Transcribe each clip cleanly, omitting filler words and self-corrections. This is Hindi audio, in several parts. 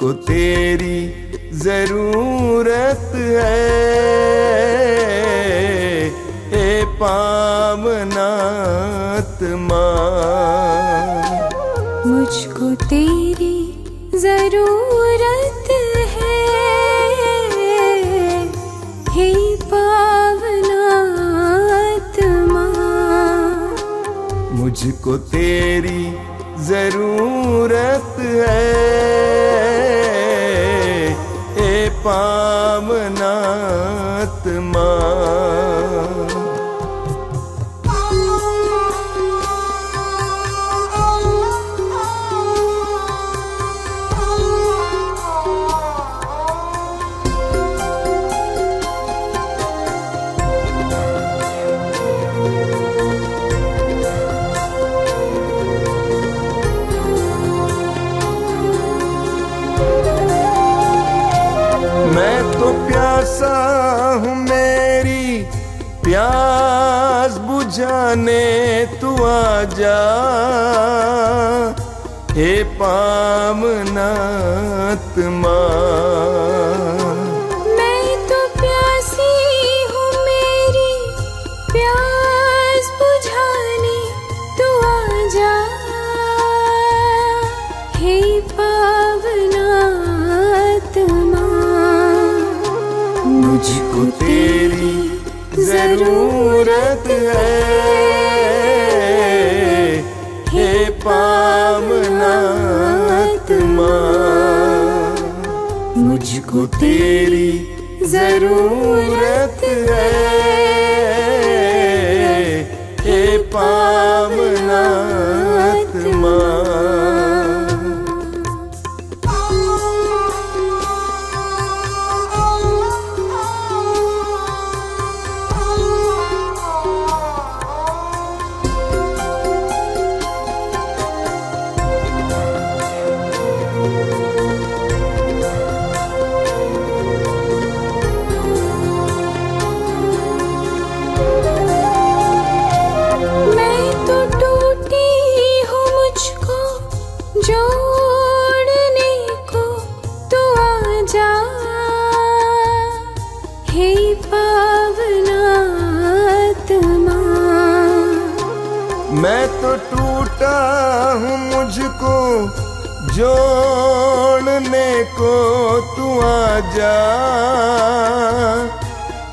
मुझको तेरी जरूरत है, ए पावनात्मा। मुझको तेरी जरूरत है, हे पावनात्मा। मुझको तेरी जरूरत है, ए पावनात्मा। मैं तो प्यासा हूँ, मेरी प्यास बुझाने तू आजा, हे पावनात्मा। मैं तो प्यासी हूँ, मेरी प्यास बुझाने तू आजा, हे पावनात्मा। मुझको तेरी जरूरत है, हे पावनात्मा। मुझको तेरी जरूरत है, हे पावनात्मा। जोड़ने को तू आजा, हे पावनात्मा। मैं तो टूटा हूँ, मुझको जोड़ने को तू आजा,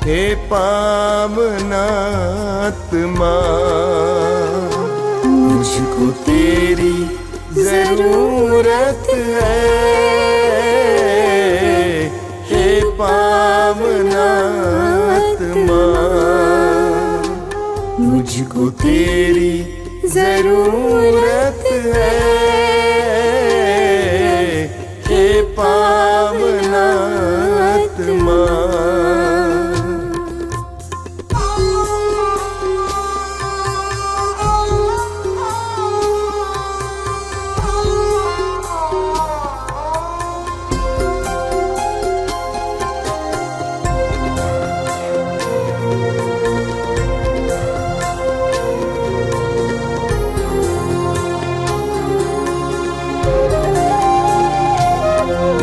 हे पावनात्मा। मुझको तेरी जरूरत है, हे पावनात्मा। मुझको तेरी जरूरत है, हे पावनात्मा।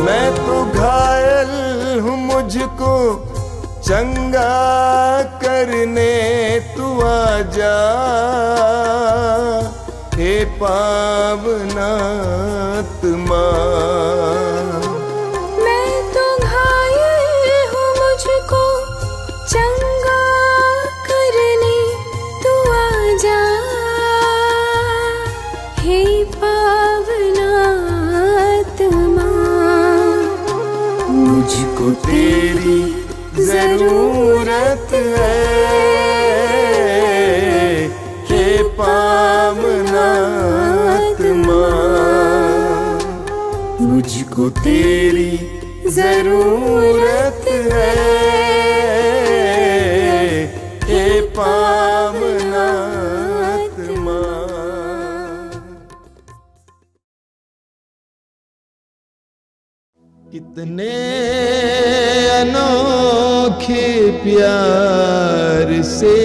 मैं तो घायल हूँ, मुझको चंगा करने तू आजा, हे पावनात्मा। मैं तो घायल हूँ, मुझको चंगा करने तू आजा, हे पावनात्मा। मुझको तेरी जरूरत है, हे पावनात्मा। मुझको तेरी जरूरत है, हे पावनात्मा। कितने अनोखे प्यार से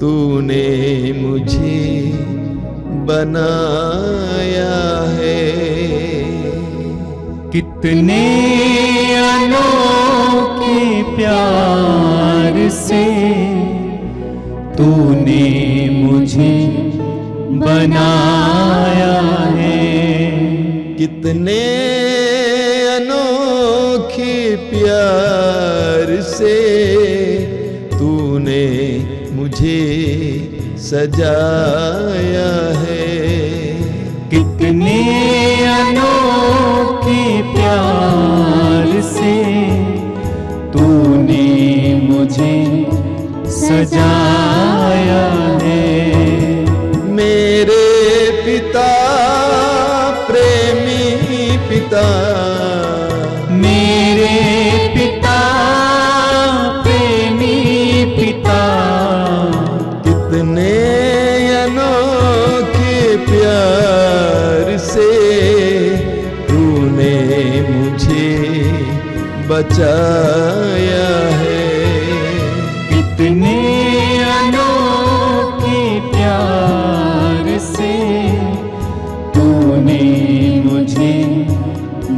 तूने मुझे बनाया है, कितने अनोखे प्यार से तूने मुझे बनाया है। कितने अनोखे प्यार से तूने मुझे सजाया है। कितने अनोखे प्यार से तूने मुझे सजाया है। मेरे पिता प्रेमी पिता, मेरे पिता प्रेमी पिता, कितने अनोखे प्यार से तूने मुझे बचाया है। कितने अनोखे प्यार से तूने मुझे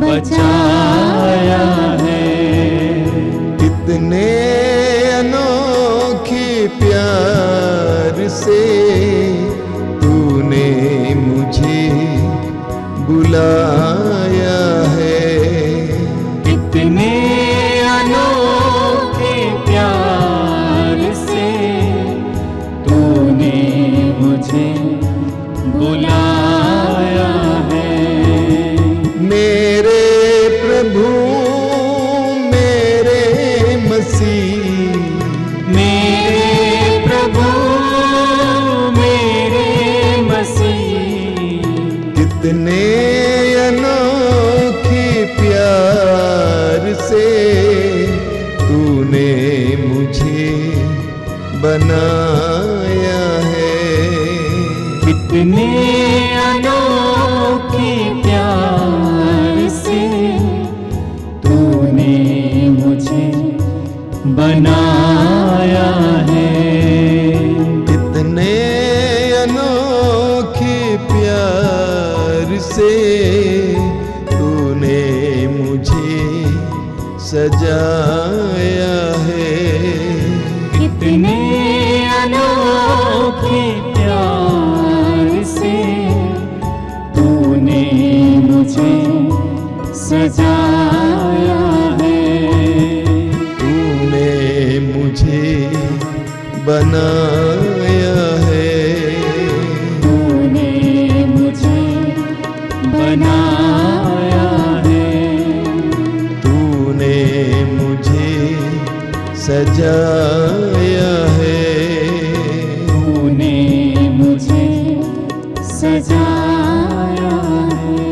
बचाया है। कितने अनोखे प्यार से तूने मुझे बुलाया है। कितने अनोखे प्यार से तूने मुझे बुलाया है। मेरे प्रभु मेरे मसीह, मेरे प्रभु मेरे मसीह, कितने अनोखे प्यार से तूने मुझे बनाया है। कितने अनोखे प्यार से तूने मुझे बनाया है। कितने अनोखे प्यार से तूने मुझे सजाया है। कितने अनोखे प्यार से तूने मुझे सजाया है। तूने मुझे बनाया है। तूने मुझे बनाया है। तूने मुझे सजाया है। तूने मुझे सजाया है।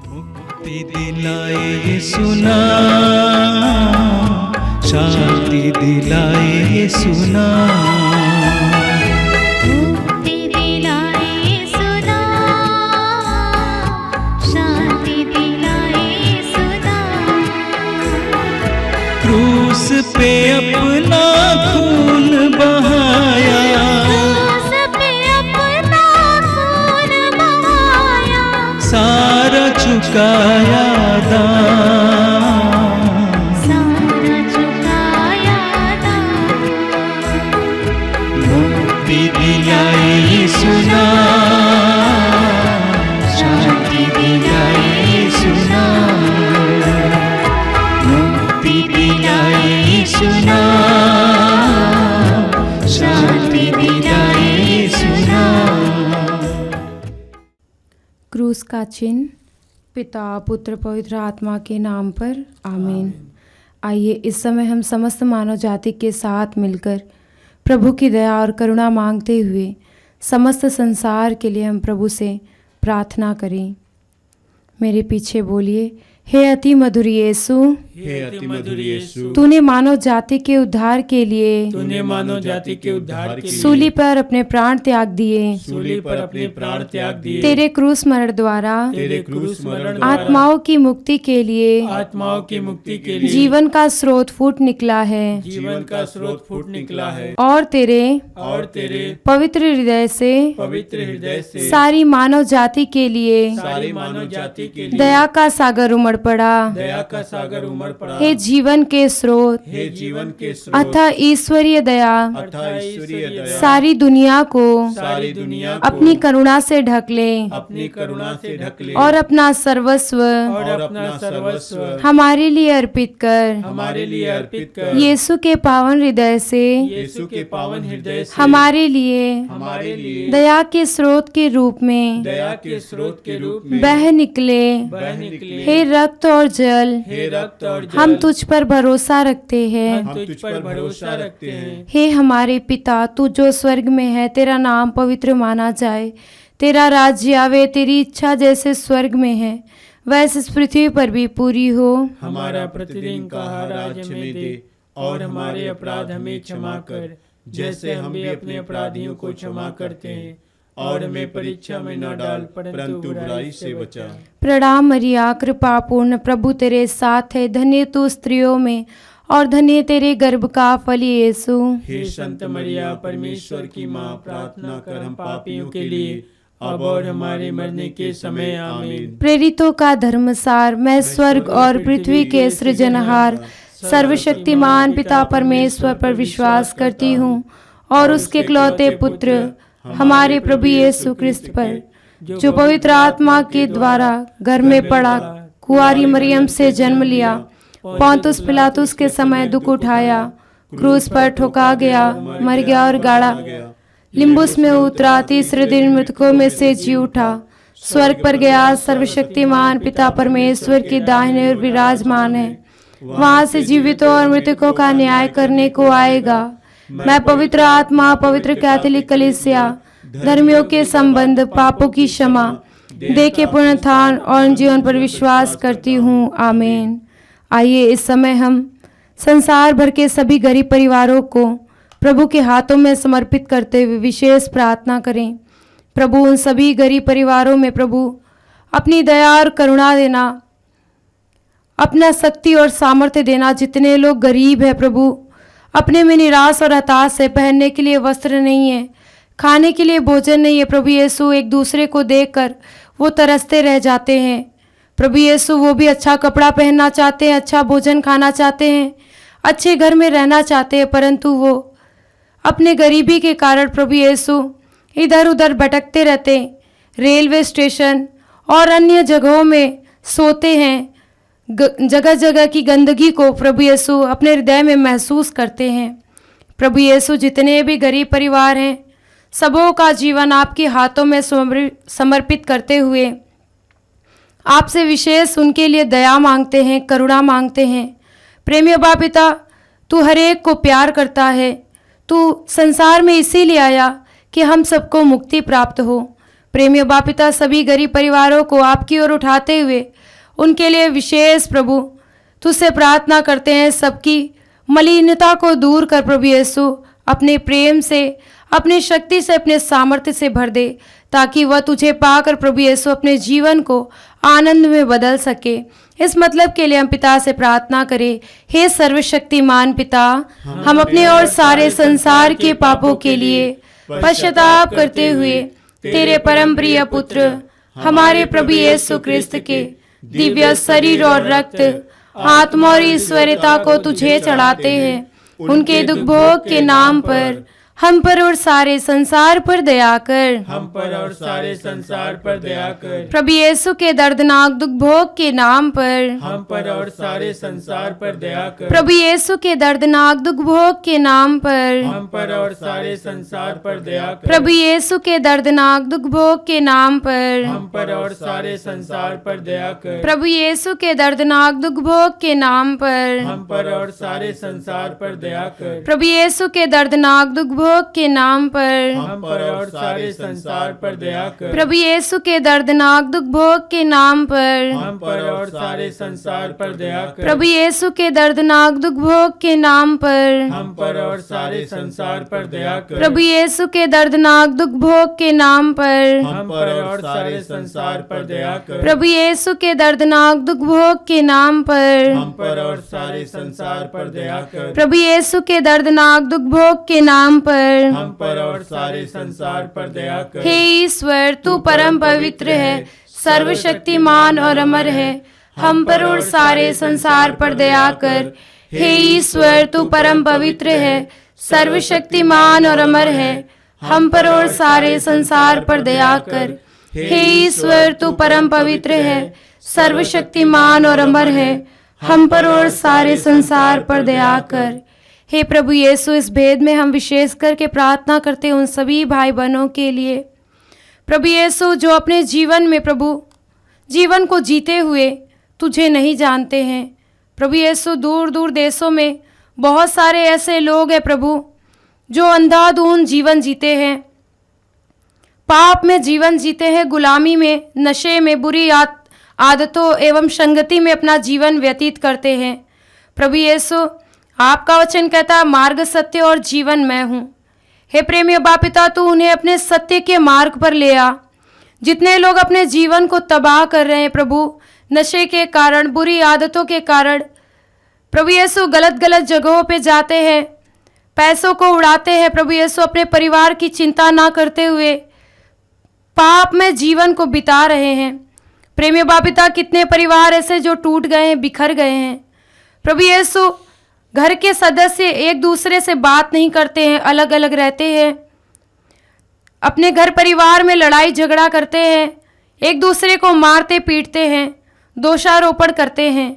मुक्ति दिलाए यीशु नाम, शांति दिलाए यीशु नाम। मुक्ति दिलाए यीशु नाम, शांति दिलाए यीशु नाम। क्रूस पे अपना खून बहाया, क्रूस पे अपना खून बहाया, सारा चुकाया दाम। सारा चुकाया दाम। मुक्ति दिलाए यीशु नाम, शांति दिलाए यीशु नाम। मुक्ति दिलाए यीशु नाम, शांति दिलाए यीशु नाम। क्रूस का चिन्ह। पिता पुत्र पवित्र आत्मा के नाम पर आमीन। आइए इस समय हम समस्त मानव जाति के साथ मिलकर प्रभु की दया और करुणा मांगते हुए समस्त संसार के लिए हम प्रभु से प्रार्थना करें। मेरे पीछे बोलिए, हे अति मधुर यीशु, हे अति मधुर यीशु, तूने मानव जाति के उद्धार के लिए तूने मानव जाति के उद्धार के लिए सूली पर अपने प्राण त्याग दिए। सूली पर अपने प्राण त्याग दिए। तेरे क्रूस मरण द्वारा तेरे क्रूस मरण द्वारा आत्माओं की मुक्ति के लिए आत्माओं की मुक्ति के लिए जीवन का स्रोत फूट निकला है जीवन का स्रोत फूट निकला है। और तेरे पवित्र हृदय से पवित्र हृदय से सारी मानव जाति के लिए सारी मानव जाति के लिए दया का सागर उमड़ पड़ा। दया का सागर उमड़ पड़ा। हे जीवन के स्रोत, हे जीवन के स्रोत, अतः ईश्वरीय दया अतः ईश्वरीय दया सारी दुनिया को सारी दुनिया को अपनी करुणा से ढक ले अपनी करुणा से ढक ले और अपना सर्वस्व और अपना सर्वस्व हमारे लिए अर्पित कर। हमारे लिए अर्पित कर। यीशु के पावन हृदय से यीशु के पावन हृदय से हमारे लिए दया के स्रोत के रूप में दया के स्रोत के रूप में बह निकले। हे रक्त और जल, हे रक्त और जल, हम तुझ पर भरोसा रखते हैं। हम तुझ पर भरोसा रखते हैं। हे हमारे पिता, तू जो स्वर्ग में है, तेरा नाम पवित्र माना जाए। तेरा राज्य आवे, तेरी इच्छा जैसे स्वर्ग में है वैसे इस पृथ्वी पर भी पूरी हो। हमारा प्रतिदिन का आहार आज हमें दे और हमारे अपराध हमें क्षमा कर जैसे हम भी अपने अपराधियों को क्षमा करते हैं और हमें परीक्षा में न डाल परंतु बुराई से बचा। प्रणाम मरिया, कृपा पूर्ण, प्रभु तेरे साथ है। धन्य तू स्त्रियों में और धन्य तेरे गर्भ का फल यीशु। हे संत मरिया, परमेश्वर की माँ, प्रार्थना कर हम पापियों के लिए अब और हमारे मरने के समय आमीन। प्रेरितों का धर्मसार, मैं स्वर्ग और पृथ्वी के सृजनहार सर्वशक्तिमान पिता परमेश्वर पर विश्वास करती हूँ और उसके इकलौते पुत्र हमारे प्रभु यीशु क्रिस्त पर, जो पवित्र आत्मा के द्वारा घर में पड़ा, कुंवारी मरियम से जन्म लिया, पोंतुस पिलातुस के समय दुख उठाया, क्रूस पर ठोका गया, मर गया और गाड़ा, लिम्बुस में उतरा, तीसरे दिन मृतकों में से जी उठा, स्वर्ग पर गया, सर्वशक्तिमान पिता परमेश्वर की दाहिने ओर विराजमान है, वहां से जीवितों और मृतकों का न्याय करने को आएगा। मैं पवित्र आत्मा, पवित्र कैथोलिक कलीसिया, धर्मियों के संबंध, पापों की क्षमा, देह के पुनरुत्थान और जीवन पर विश्वास करती हूँ। आमीन। आइए इस समय हम संसार भर के सभी गरीब परिवारों को प्रभु के हाथों में समर्पित करते हुए विशेष प्रार्थना करें। प्रभु उन सभी गरीब परिवारों में प्रभु अपनी दया और करुणा देना, अपना शक्ति और सामर्थ्य देना। जितने लोग गरीब हैं प्रभु, अपने में निराश और हताश है, पहनने के लिए वस्त्र नहीं है, खाने के लिए भोजन नहीं है। प्रभु यीशु, एक दूसरे को देखकर वो तरसते रह जाते हैं। प्रभु यीशु, वो भी अच्छा कपड़ा पहनना चाहते हैं, अच्छा भोजन खाना चाहते हैं, अच्छे घर में रहना चाहते हैं, परंतु वो अपने गरीबी के कारण प्रभु यीशु इधर उधर भटकते रहते हैं, रेलवे स्टेशन और अन्य जगहों में सोते हैं। जगह जगह की गंदगी को प्रभु यीशु अपने हृदय में महसूस करते हैं। प्रभु यीशु, जितने भी गरीब परिवार हैं, सबों का जीवन आपके हाथों में समर्पित करते हुए आपसे विशेष उनके लिए दया मांगते हैं, करुणा मांगते हैं। प्रेमी बाप पिता, तू हर एक को प्यार करता है। तू संसार में इसीलिए आया कि हम सबको मुक्ति प्राप्त हो। प्रेमी बाप पिता, सभी गरीब परिवारों को आपकी ओर उठाते हुए उनके लिए विशेष प्रभु तुझसे प्रार्थना करते हैं। सबकी मलिनता को दूर कर प्रभु यीशु, अपने प्रेम से, अपनी शक्ति से, अपने सामर्थ्य से भर दे, ताकि वह तुझे पाकर प्रभु यीशु अपने जीवन को आनंद में बदल सके। इस मतलब के लिए हम पिता से प्रार्थना करें। हे सर्वशक्तिमान पिता, हम अपने और सारे संसार के पापों के लिए पश्चाताप करते हुए तेरे परम प्रिय पुत्र हमारे प्रभु यीशु क्रिस्त के दिव्य शरीर और रक्त, आत्मा और ईश्वरता को तुझे चढ़ाते हैं। उनके दुख भोग के नाम पर हम पर और सारे संसार पर दया कर। हम पर और सारे संसार पर दया कर। प्रभु यीशु के दर्दनाक दुख भोग के नाम पर हम पर और सारे संसार पर दया कर। प्रभु यीशु के दर्दनाक दुख भोग के नाम पर हम पर और सारे संसार पर दया कर। प्रभु यीशु के दर्दनाक दुख भोग के नाम पर हम पर और सारे संसार पर दया कर। प्रभु यीशु के दर्दनाक दुख भोग के नाम पर हम पर और सारे संसार पर दया कर। प्रभु यीशु के दर्दनाक दुख भोग के नाम पर हम पर और सारे संसार पर दया कर। प्रभु यीशु के दर्दनाक दुख भोग के नाम पर हम पर और सारे संसार पर दया कर। प्रभु यीशु के दर्दनाक दुख भोग के नाम पर हम पर और सारे संसार पर दया कर। प्रभु यीशु के दर्दनाक दुख भोग के नाम पर हम पर और सारे संसार पर दया कर। प्रभु यीशु के दर्दनाक दुख भोग के नाम पर हम पर और सारे संसार पर दया कर। प्रभु यीशु के दर्दनाक दुख भोग के नाम पर हम पर और सारे संसार पर दया कर। हे ईश्वर, तू परम पवित्र है, सर्वशक्तिमान और अमर है, हम पर और सारे संसार पर दया कर। हे ईश्वर, तू परम पवित्र है, सर्वशक्तिमान और अमर है, हम पर और सारे संसार पर दया कर। हे ईश्वर, तू परम पवित्र है, सर्वशक्तिमान और अमर है, हम पर और सारे संसार पर दया कर। हे प्रभु यीशु, इस भेद में हम विशेष करके प्रार्थना करते हैं उन सभी भाई बहनों के लिए प्रभु यीशु जो अपने जीवन में प्रभु जीवन को जीते हुए तुझे नहीं जानते हैं। प्रभु यीशु, दूर दूर देशों में बहुत सारे ऐसे लोग हैं प्रभु जो अंधाधुंध जीवन जीते हैं, पाप में जीवन जीते हैं, गुलामी में, नशे में, बुरी आदतों एवं संगति में अपना जीवन व्यतीत करते हैं। प्रभु यीशु, आपका वचन कहता है मार्ग, सत्य और जीवन मैं हूँ। हे प्रेमी अब्बा पिता, तू उन्हें अपने सत्य के मार्ग पर ले आ। जितने लोग अपने जीवन को तबाह कर रहे हैं प्रभु, नशे के कारण, बुरी आदतों के कारण, प्रभु यीशु गलत गलत जगहों पे जाते हैं, पैसों को उड़ाते हैं प्रभु यीशु, अपने परिवार की चिंता ना करते हुए पाप में जीवन को बिता रहे हैं। प्रेमी अब्बा पिता, कितने परिवार ऐसे जो टूट गए हैं, बिखर गए हैं प्रभु यीशु। घर के सदस्य एक दूसरे से बात नहीं करते हैं, अलग अलग रहते हैं, अपने घर परिवार में लड़ाई झगड़ा करते हैं, एक दूसरे को मारते पीटते हैं, दोषारोपण करते हैं।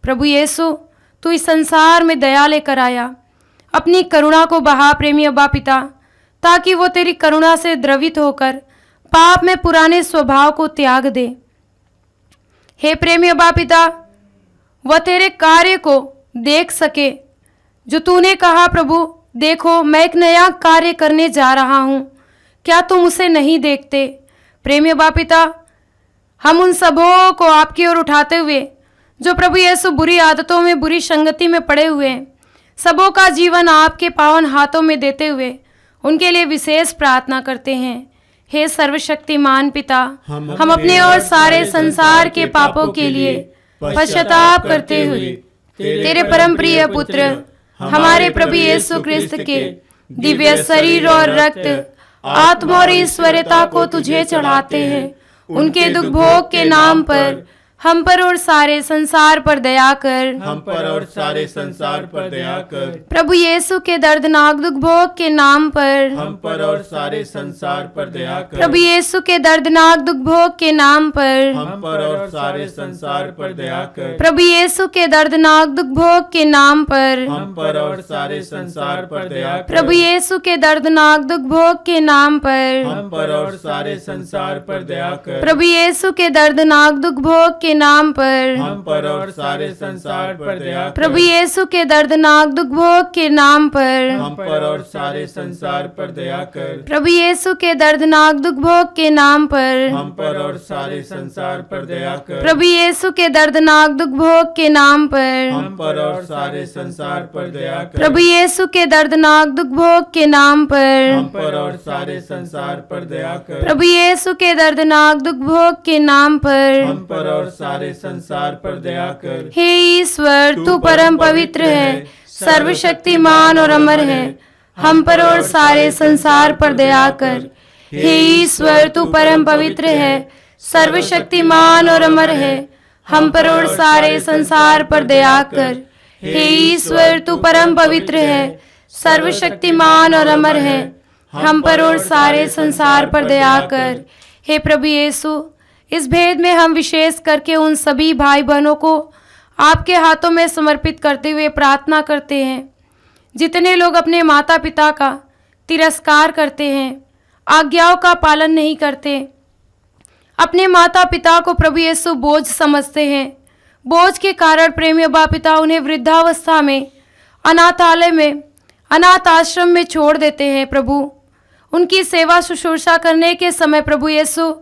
प्रभु यीशु, तू इस संसार में दया लेकर आया, अपनी करुणा को बहा प्रेमी अब्बा पिता, ताकि वो तेरी करुणा से द्रवित होकर पाप में पुराने स्वभाव को त्याग दे। हे प्रेमी अब्बा पिता, वह तेरे कार्य को देख सके जो तूने कहा प्रभु, देखो मैं एक नया कार्य करने जा रहा हूँ, क्या तुम उसे नहीं देखते। प्रेमी अब्बा पिता, हम उन सबों को आपकी ओर उठाते हुए जो प्रभु यीशु बुरी आदतों में, बुरी संगति में पड़े हुए हैं, सबों का जीवन आपके पावन हाथों में देते हुए उनके लिए विशेष प्रार्थना करते हैं। हे सर्वशक्तिमान पिता, हम अपने और सारे संसार के पापों के लिए पश्चाताप करते हुए तेरे परम प्रिय पुत्र हमारे प्रभु यीशु क्रिस्त के दिव्य शरीर और रक्त, आत्मा और ईश्वरता को तुझे चढ़ाते हैं। उनके दुख भोग के नाम पर हम पर और सारे संसार पर दया कर। हम पर और सारे संसार पर दया कर। प्रभु यीशु के दर्दनाक दुख भोग के नाम पर हम पर और सारे संसार पर दया कर। प्रभु यीशु के दर्दनाक दुख भोग के नाम पर हम पर और सारे संसार पर दया कर। प्रभु यीशु के दर्दनाक दुख भोग के नाम पर हम पर और सारे संसार पर दया कर। प्रभु यीशु के दर्दनाक दुख भोग के नाम पर हम पर और सारे संसार पर दया कर। प्रभु यीशु के दर्दनाक दुख भोग के नाम पर हम पर और सारे संसार पर दया कर। प्रभु यीशु के दर्दनाक दुख भोग के नाम पर हम पर और सारे संसार पर दया कर। प्रभु यीशु के दर्दनाक दुख भोग के नाम पर हम पर और सारे संसार पर दया कर। प्रभु यीशु के दर्दनाक दुख भोग के नाम पर हम पर और सारे संसार पर दया कर। प्रभु यीशु के दर्दनाक दुख भोग के नाम पर हम पर और सारे संसार पर दया कर। प्रभु यीशु के दर्दनाक दुख भोग के नाम पर हम पर और सारे संसार पर दया कर। हे ईश्वर, तू परम पवित्र है, सर्वशक्तिमान और अमर है, हम पर और सारे संसार पर दया कर। हे ईश्वर, तू परम पवित्र है, सर्वशक्तिमान और अमर है, हम पर और सारे संसार पर दया कर। हे ईश्वर, तू परम पवित्र है, सर्वशक्तिमान और अमर है, हम पर और सारे संसार पर दया कर। हे प्रभु यीशु, इस भेद में हम विशेष करके उन सभी भाई बहनों को आपके हाथों में समर्पित करते हुए प्रार्थना करते हैं जितने लोग अपने माता पिता का तिरस्कार करते हैं, आज्ञाओं का पालन नहीं करते, अपने माता पिता को प्रभु यीशु बोझ समझते हैं। बोझ के कारण प्रेमी अब्बा पिता उन्हें वृद्धावस्था में, अनाथालय में अनाथ आश्रम में छोड़ देते हैं प्रभु। उनकी सेवा शुश्रूषा करने के समय प्रभु यीशु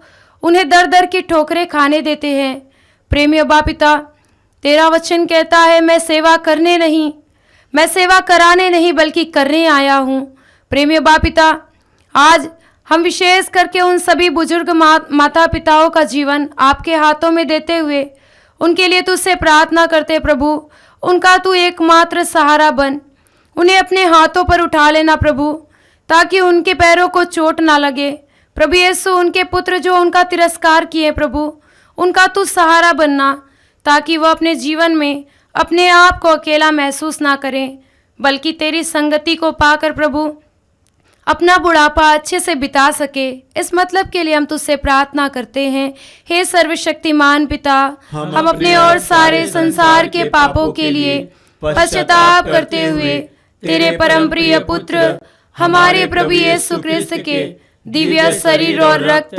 उन्हें दर दर की ठोकरें खाने देते हैं। प्रेमी अब्बा पिता, तेरा वचन कहता है मैं सेवा करने नहीं, मैं सेवा कराने नहीं बल्कि करने आया हूँ। प्रेमी अब्बा पिता, आज हम विशेष करके उन सभी बुजुर्ग माता पिताओं का जीवन आपके हाथों में देते हुए उनके लिए तुझसे प्रार्थना करते प्रभु, उनका तू एकमात्र सहारा बन। उन्हें अपने हाथों पर उठा लेना प्रभु, ताकि उनके पैरों को चोट ना लगे। प्रभु यीशु, उनके पुत्र जो उनका तिरस्कार किए प्रभु, उनका तू सहारा बनना, ताकि वह अपने जीवन में अपने आप को अकेला महसूस ना करें, बल्कि तेरी संगति को पाकर प्रभु अपना बुढ़ापा अच्छे से बिता सके। इस मतलब के लिए हम तुझसे प्रार्थना करते हैं। हे सर्वशक्तिमान पिता, हम अपने और सारे संसार के पापों के लिए पश्चाताप करते हुए तेरे परम प्रिय पुत्र हमारे प्रभु यीशु ख्रिस्त के दिव्य शरीर और रक्त,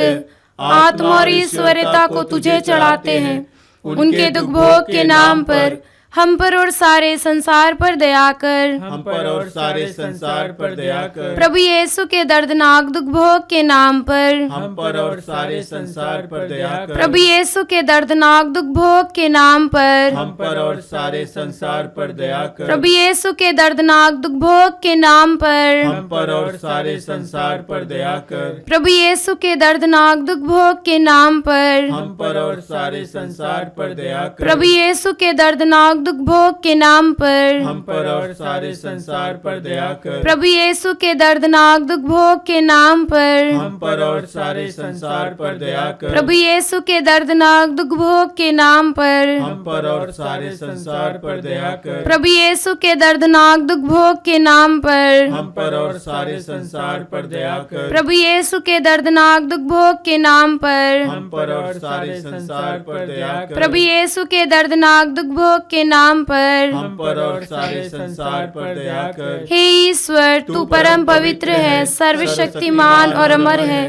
आत्मा और ईश्वरता को तुझे चढ़ाते हैं। उनके दुख भोग के नाम पर हम पर और सारे संसार पर दया कर। हम पर और सारे संसार पर दया कर। प्रभु यीशु के दर्दनाक दुख भोग के नाम पर हम पर और सारे संसार पर दया कर। प्रभु यीशु के दर्दनाक दुख भोग के नाम पर हम पर और सारे संसार पर दया कर। प्रभु यीशु के दर्दनाक दुख भोग के नाम पर हम पर और सारे संसार पर दया कर। प्रभु यीशु के दर्दनाक दुख भोग के नाम पर हम पर और सारे संसार पर दया कर। प्रभु यीशु के दर्दनाक दुख भोग के नाम पर हम पर और सारे संसार पर दया कर। प्रभु यीशु के दर्दनाक दुख भोग के नाम पर हम पर और सारे संसार पर दया कर। प्रभु यीशु के दर्दनाक दुख भोग के नाम पर हम पर और सारे संसार पर दया कर। प्रभु यीशु के दर्दनाक दुख भोग के नाम पर हम पर और सारे संसार पर दया कर। प्रभु यीशु के दर्दनाक दुख भोग के नाम पर हम पर और सारे संसार पर दया कर। प्रभु यीशु के दर्दनाक दुख भोग के नाम पर हम पर और सारे संसार पर दया कर। हे ईश्वर, तू परम पवित्र है, सर्वशक्तिमान और अमर है,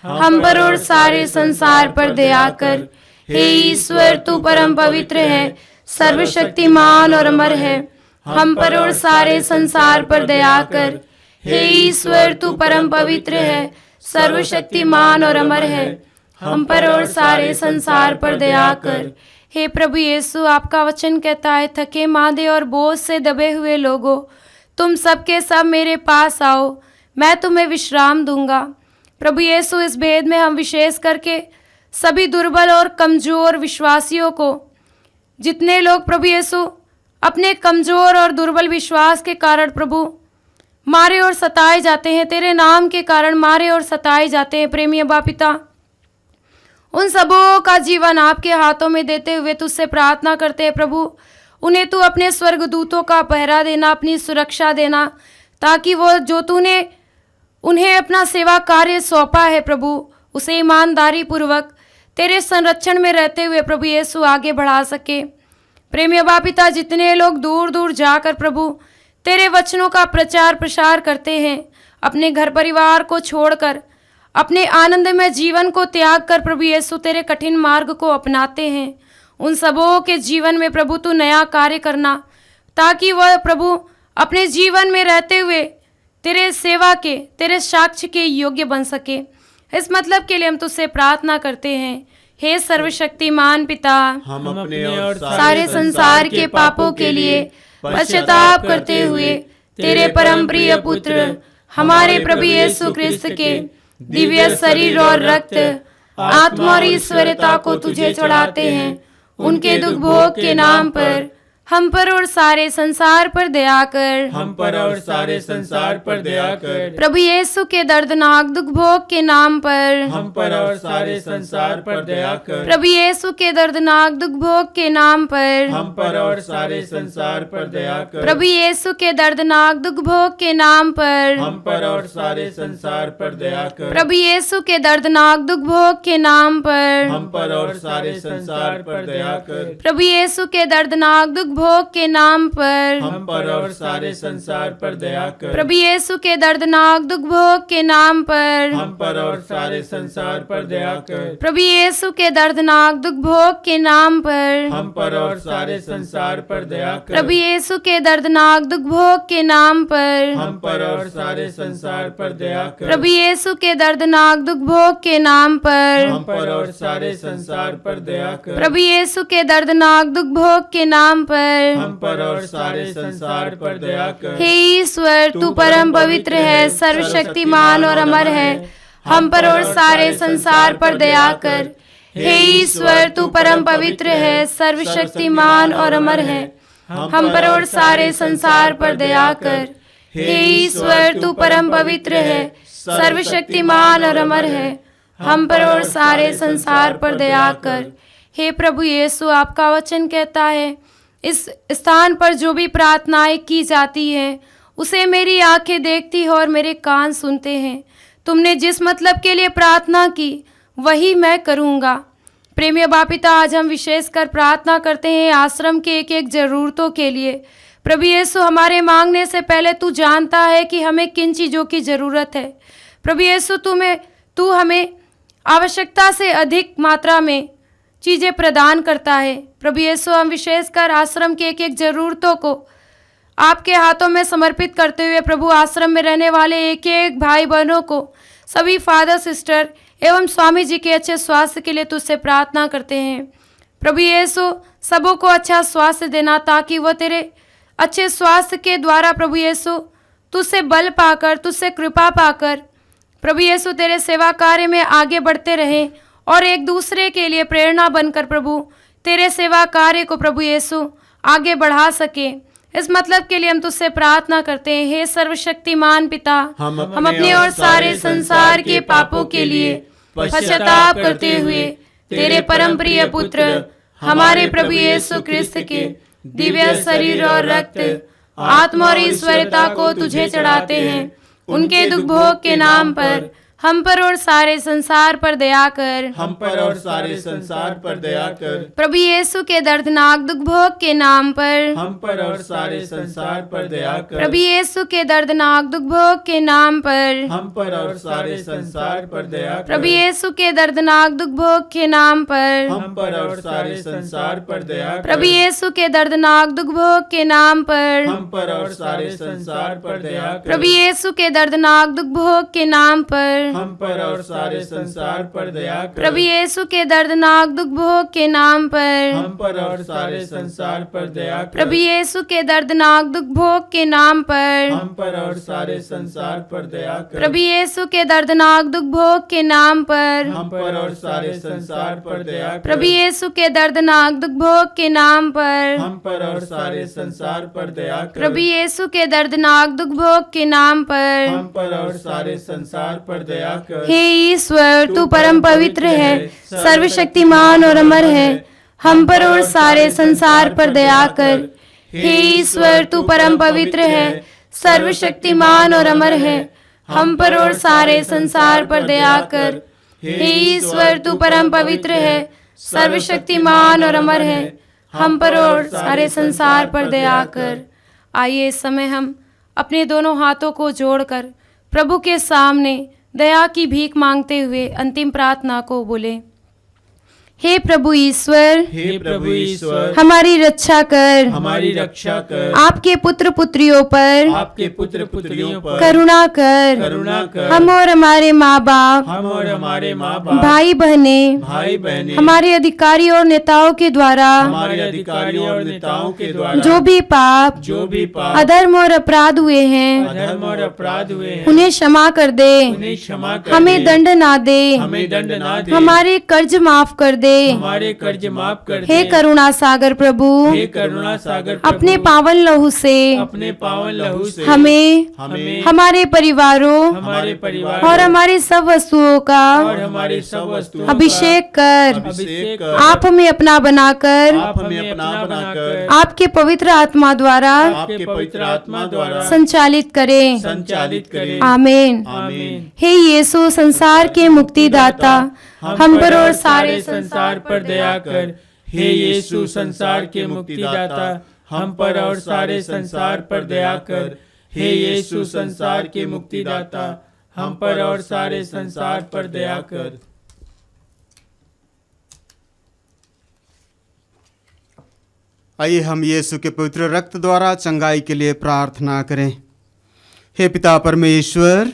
हम पर और सारे संसार पर दया कर। हे ईश्वर, तू परम पवित्र है, सर्वशक्तिमान और अमर है, हम पर और सारे संसार पर दया कर। हे ईश्वर, तू परम पवित्र है, सर्वशक्तिमान और अमर है, हम पर और सारे संसार पर दया कर। हे प्रभु यीशु, आपका वचन कहता है, थके मांदे और बोझ से दबे हुए लोगों, तुम सबके सब मेरे पास आओ, मैं तुम्हें विश्राम दूंगा। प्रभु यीशु, इस भेद में हम विशेष करके सभी दुर्बल और कमजोर विश्वासियों को, जितने लोग प्रभु यीशु अपने कमजोर और दुर्बल विश्वास के कारण प्रभु मारे और सताए जाते हैं, तेरे नाम के कारण मारे और सताए जाते हैं, प्रेमी अब्बा पिता, उन सबों का जीवन आपके हाथों में देते हुए तुझसे प्रार्थना करते हैं प्रभु, उन्हें तू अपने स्वर्गदूतों का पहरा देना, अपनी सुरक्षा देना, ताकि वो जो तूने उन्हें अपना सेवा कार्य सौंपा है प्रभु, उसे ईमानदारी पूर्वक तेरे संरक्षण में रहते हुए प्रभु यीशु आगे बढ़ा सके। प्रेमी अब्बा पिता, जितने लोग दूर दूर जाकर प्रभु तेरे वचनों का प्रचार प्रसार करते हैं, अपने घर परिवार को छोड़कर अपने आनंदमय जीवन को त्याग कर प्रभु यीशु तेरे कठिन मार्ग को अपनाते हैं, उन सबों के जीवन में प्रभु तू नया कार्य करना, ताकि वह प्रभु अपने जीवन में रहते हुए तेरे सेवा के, तेरे साक्ष्य के योग्य बन सके। इस मतलब के लिए हम तुझसे प्रार्थना करते हैं। हे सर्वशक्तिमान पिता, हम अपने और सारे संसार के पापों के लिए पश्चाताप करते हुए तेरे परम प्रिय पुत्र हमारे प्रभु यीशु ख्रिस्त के दिव्य शरीर और रक्त, आत्मा और ईश्वरता को तुझे चढ़ाते हैं। उनके दुख भोग के नाम पर हम पर और सारे संसार पर दया कर। हम पर और सारे संसार पर दया कर। प्रभु यीशु के दर्दनाक दुख भोग के नाम पर हम पर और सारे संसार पर दया कर। प्रभु यीशु के दर्दनाक दुख भोग के नाम पर हम पर और सारे संसार पर दया कर। प्रभु यीशु के दर्दनाक दुख भोग के नाम पर हम पर और सारे संसार पर दया कर। प्रभु यीशु के दर्दनाक दुख भोग के नाम पर हम पर और सारे संसार पर दया कर। प्रभु यीशु के दर्दनाक दुख भोग के नाम पर हम पर और सारे संसार पर दया कर। प्रभु यीशु के दर्दनाक दुख भोग के नाम पर हम पर और सारे संसार पर दया कर। प्रभु यीशु के दर्दनाक दुख भोग के नाम पर हम पर और सारे संसार पर दया कर। प्रभु यीशु के दर्दनाक दुख भोग के नाम पर हम पर और सारे संसार पर दया कर। प्रभु यीशु के दर्दनाक दुख भोग के नाम पर हम पर और सारे संसार पर दया कर। प्रभु यीशु के दर्दनाक दुख भोग के नाम पर हम पर और सारे संसार पर दया कर। हे ईश्वर, तू परम पवित्र है, सर्वशक्तिमान और अमर है, हम पर और सारे संसार पर दया कर। हे ईश्वर, तू परम पवित्र है, सर्वशक्तिमान और अमर है, हम पर और सारे संसार पर दया कर। हे ईश्वर, तू परम पवित्र है, सर्वशक्तिमान और अमर है, हम पर और सारे संसार पर दया कर। हे प्रभु यीशु, आपका वचन कहता है, इस स्थान पर जो भी प्रार्थनाएं की जाती हैं उसे मेरी आंखें देखती हैं और मेरे कान सुनते हैं। तुमने जिस मतलब के लिए प्रार्थना की वही मैं करूँगा। प्रेमी बाप पिता, आज हम विशेषकर प्रार्थना करते हैं आश्रम के एक एक ज़रूरतों के लिए। प्रभु यीशु, हमारे मांगने से पहले तू जानता है कि हमें किन चीज़ों की ज़रूरत है। प्रभु यीशु, तू हमें आवश्यकता से अधिक मात्रा में चीज़ें प्रदान करता है। प्रभु यीशु, हम विशेषकर आश्रम के एक एक ज़रूरतों को आपके हाथों में समर्पित करते हुए प्रभु आश्रम में रहने वाले एक एक भाई बहनों को, सभी फादर सिस्टर एवं स्वामी जी के अच्छे स्वास्थ्य के लिए तुझसे प्रार्थना करते हैं। प्रभु यीशु, सबों को अच्छा स्वास्थ्य देना ताकि वह तेरे अच्छे स्वास्थ्य के द्वारा प्रभु यीशु तुझसे बल पाकर, तुझसे कृपा पाकर प्रभु यीशु तेरे सेवा कार्य में आगे बढ़ते रहें और एक दूसरे के लिए प्रेरणा बनकर प्रभु तेरे सेवा कार्य को प्रभु यीशु आगे बढ़ा सके। इस मतलब के लिए हम तुझसे प्रार्थना करते हैं। हे सर्वशक्तिमान पिता, हम अपने और सारे संसार के पापों के लिए पश्चाताप करते हुए तेरे परम प्रिय पुत्र हमारे प्रभु यीशु क्रिस्त के दिव्य शरीर और रक्त, आत्मा और ईश्वरता को तुझे चढ़ाते हैं। उनके दुख भोग के नाम पर हम पर और सारे संसार पर दया कर। हम पर और सारे संसार पर दया कर। प्रभु यीशु के दर्दनाक दुख भोग के नाम पर हम पर और सारे संसार पर दया कर। प्रभु यीशु के दर्दनाक दुख भोग के नाम पर हम पर और सारे संसार पर दया कर। प्रभु यीशु के दर्दनाक दुख भोग के नाम पर हम पर और सारे संसार पर दया कर। प्रभु यीशु के दर्दनाक दुख भोग के नाम पर हम पर और सारे संसार पर दया कर। प्रभु यीशु के दर्दनाक दुख भोग के नाम पर हम पर और सारे संसार पर दया कर। प्रभु यीशु के दर्दनाक दुख भोग के नाम पर हम पर और सारे संसार पर दया कर। प्रभु यीशु के दर्दनाक दुख भोग के नाम पर हम पर और सारे संसार पर दया कर। प्रभु यीशु के दर्दनाक दुख भोग के नाम पर हम पर और सारे संसार पर दया कर। प्रभु यीशु के दर्दनाक दुख भोग के नाम पर हम पर और सारे संसार पर दया कर। प्रभु यीशु के दर्दनाक दुख भोग के नाम पर हम पर और सारे संसार पर दया कर। हे ईश्वर, तू परम पवित्र है, सर्वशक्तिमान और अमर है, हम पर और सारे संसार पर दया कर। हे ईश्वर, तू परम पवित्र है, सर्वशक्तिमान और अमर है, हम पर और सारे संसार पर दया कर। हे ईश्वर, तू परम पवित्र है, सर्वशक्तिमान और अमर है, हम पर और सारे संसार पर दया कर। आइए इस समय हम अपने दोनों हाथों को जोड़कर प्रभु के सामने दया की भीख मांगते हुए अंतिम प्रार्थना को बोले। हे प्रभु ईश्वर, हे प्रभु ईश्वर, हमारी रक्षा कर, हमारी रक्षा कर। आपके पुत्र पुत्रियों पर, आपके पुत्र पुत्रियों पर करुणा कर, करुणा कर। हम और हमारे माँ बाप, हम और हमारे माँ बाप, भाई बहने, भाई बहने, हमारे अधिकारी और नेताओं के द्वारा हमारे अधिकारियों और नेताओं के द्वारा जो भी पाप, अधर्म और अपराध हुए हैं, अधर्म और अपराध हुए हैं, उन्हें क्षमा कर दे, उन्हें क्षमा कर हमें दे। दंड ना दे, हमें दंड ना दे। हमारे कर्ज माफ कर दे। हमारे कर्ज माफ कर दे। हे करुणा सागर प्रभु, हे करुणा सागर प्रभु, अपने पावन लहू से अपने पावन लहू से हमें हमारे परिवारों हमारे परिवार और हमारी सब वस्तुओं का और हमारी सब वस्तुओं का अभिषेक कर। अभिषेक कर। आप हमें अपना बनाकर आप हमें अपना बनाकर आपके पवित्र आत्मा द्वारा आपके पवित्र आत्मा द्वारा संचालित करें। संचालित करें। आमीन। आमीन। हे यीशु, संसार के मुक्तिदाता, हम पर और सारे संसार पर दया कर। हे यीशु, संसार के मुक्तिदाता, हम पर और सारे संसार पर दया कर। हे यीशु संसार के मुक्तिदाता, हम पर और सारे संसार पर दया कर। आइए हम यीशु के पवित्र रक्त द्वारा चंगाई के लिए प्रार्थना करें। हे पिता परमेश्वर,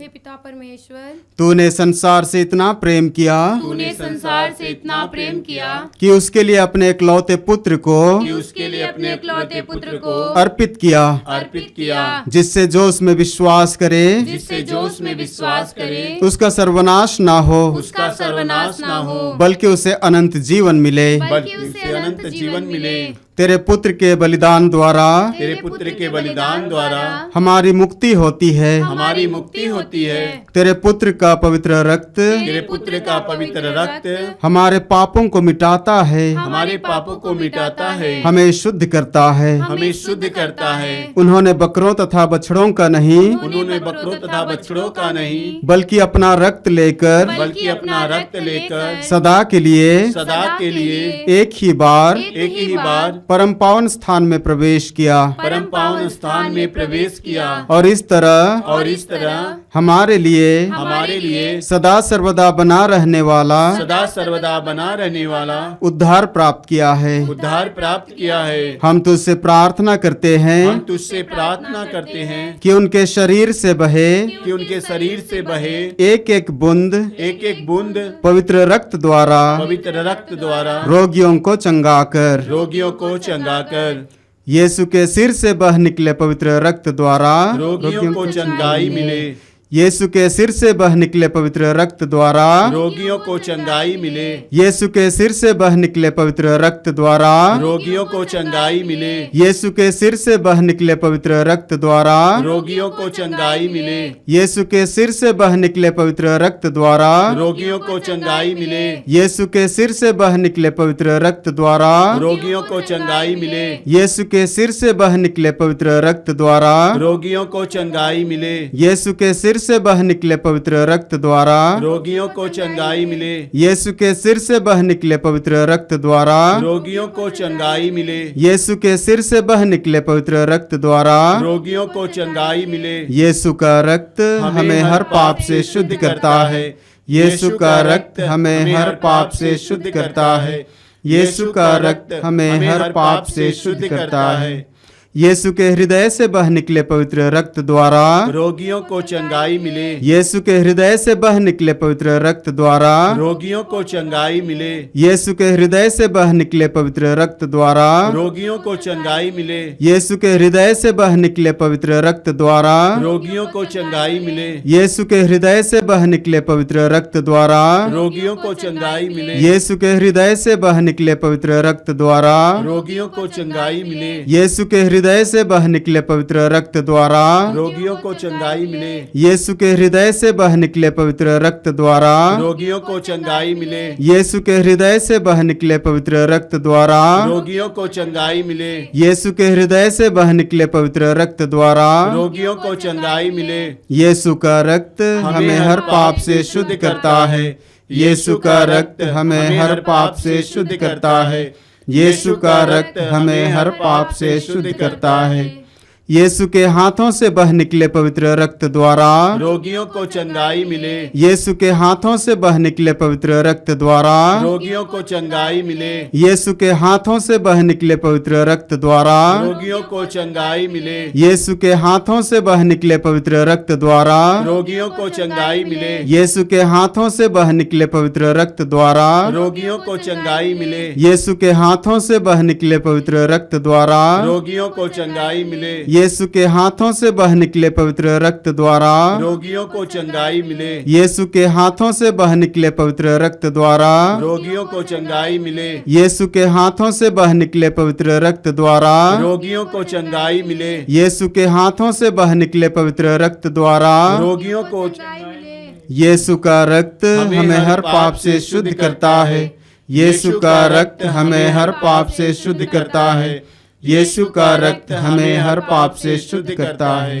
हे पिता परमेश्वर, तूने संसार से इतना प्रेम किया तूने संसार से इतना प्रेम किया कि उसके लिए अपने इकलौते पुत्र को कि उसके लिए अपने इकलौते पुत्र को अर्पित किया, जिससे जो उसमें विश्वास करे जिससे जो उसमें विश्वास करे उसका सर्वनाश ना हो, उसका सर्वनाश ना हो, बल्कि उसे अनंत जीवन मिले। बल्कि उसे अनंत जीवन मिले। तेरे पुत्र के बलिदान द्वारा तेरे पुत्र के बलिदान द्वारा हमारी मुक्ति होती है। हमारी मुक्ति होती है। तेरे पुत्र का पवित्र रक्त तेरे पुत्र का पवित्र रक्त हमारे पापों को मिटाता है, हमारे पापों को मिटाता है, हमें शुद्ध करता है। हमें शुद्ध करता है। उन्होंने बकरों तथा बछड़ों का नहीं, उन्होंने बकरों तथा बछड़ों का नहीं, बल्कि अपना रक्त लेकर बल्कि अपना रक्त लेकर सदा के लिए एक ही बार परम पावन स्थान में प्रवेश किया परम पावन स्थान में प्रवेश किया और इस तरह हमारे लिए सदा सर्वदा बना रहने वाला उद्धार प्राप्त किया है। हम तुझसे प्रार्थना करते हैं कि उनके शरीर से बहे एक एक बूंद पवित्र रक्त द्वारा रोगियों को चंगा कर। यीशु के सिर से बह निकले पवित्र रक्त द्वारा रोगियों को चंगाई मिले। यीशु के सिर से बह निकले पवित्र रक्त द्वारा रोगियों को चंगाई मिले। यीशु के सिर से बह निकले पवित्र रक्त द्वारा रोगियों को चंगाई मिले। यीशु के सिर से बह निकले पवित्र रक्त द्वारा रोगियों को चंगाई मिले। यीशु के सिर से बह निकले पवित्र रक्त द्वारा रोगियों को चंगाई मिले। यीशु के सिर से बह निकले पवित्र रक्त द्वारा रोगियों को चंगाई मिले। यीशु के सिर से बह निकले पवित्र रक्त द्वारा रोगियों को चंगाई मिले। यीशु के सिर से बह निकले पवित्र रक्त द्वारा रोगियों को चंगाई मिले। यीशु के सिर से बह निकले पवित्र रक्त द्वारा रोगियों को चंगाई मिले। यीशु के सिर से बह निकले पवित्र रक्त द्वारा रोगियों को चंगाई मिले। यीशु का रक्त हमें हर पाप से शुद्ध करता है। यीशु का रक्त हमें हर पाप से शुद्ध करता है। यीशु का रक्त हमें हर पाप से शुद्ध करता है। यीशु के हृदय से बह निकले पवित्र रक्त द्वारा रोगियों को चंगाई मिले। यीशु के हृदय से बह निकले पवित्र रक्त द्वारा रोगियों को चंगाई मिले। यीशु के हृदय से बह निकले पवित्र रक्त द्वारा रोगियों को चंगाई मिले। यीशु के हृदय से बह निकले पवित्र रक्त द्वारा रोगियों को चंगाई मिले। यीशु के हृदय से बह निकले पवित्र रक्त द्वारा रोगियों को चंगाई मिले। यीशु के हृदय से बह निकले पवित्र रक्त द्वारा रोगियों को चंगाई मिले। यीशु के हृदय से बह निकले पवित्र रक्त द्वारा रोगियों को चंगाई मिले। यीशु के हृदय से बह निकले पवित्र रक्त द्वारा रोगियों को चंगाई मिले। यीशु के हृदय से बह निकले पवित्र रक्त द्वारा रोगियों को चंगाई मिले। यीशु के हृदय से बह निकले पवित्र रक्त द्वारा रोगियों को चंगाई मिले। यीशु का रक्त हमें हर पाप से शुद्ध करता है। यीशु का रक्त हमें हर पाप से शुद्ध करता है। यीशु का रक्त हमें हर पाप से शुद्ध करता है। यीशु के हाथों से बह निकले पवित्र रक्त द्वारा रोगियों को चंगाई मिले। यीशु के हाथों से बह निकले पवित्र रक्त द्वारा रोगियों को चंगाई मिले। यीशु के हाथों से बह निकले पवित्र रक्त द्वारा रोगियों को चंगाई मिले। यीशु के हाथों से बह निकले पवित्र रक्त द्वारा रोगियों को चंगाई मिले। यीशु के हाथों से बह निकले पवित्र रक्त द्वारा रोगियों को चंगाई मिले। यीशु के हाथों से बह निकले पवित्र रक्त द्वारा रोगियों को चंगाई मिले। यीशु के हाथों से बह निकले पवित्र रक्त द्वारा रोगियों को चंगाई मिले। यीशु के हाथों से बह निकले पवित्र रक्त द्वारा रोगियों को चंगाई मिले। यीशु के हाथों से बह निकले पवित्र रक्त द्वारा रोगियों को चंगाई मिले। यीशु के हाथों से बह निकले पवित्र रक्त द्वारा रोगियों को यीशु का रक्त हमें हर पाप से शुद्ध करता है। यीशु का रक्त हमें हर पाप से शुद्ध करता है। यीशु का रक्त हमें हर पाप से शुद्ध करता है।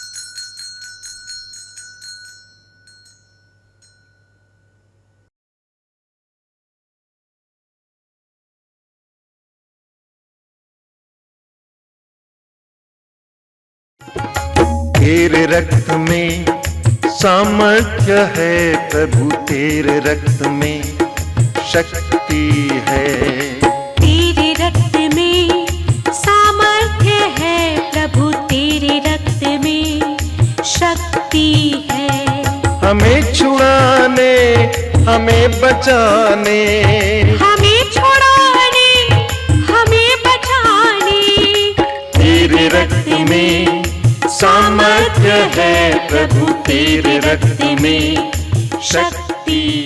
तेरे रक्त में सामर्थ्य है प्रभु, तेरे रक्त में शक्ति है। तेरे रक्त में सामर्थ्य है प्रभु, तेरे रक्त में शक्ति है। हमें छुड़ाने, हमें बचाने, हमें छुड़ाने, हमें बचाने, तेरे रक्त में सामर्थ्य है प्रभु, तेरे रक्त में शक्ति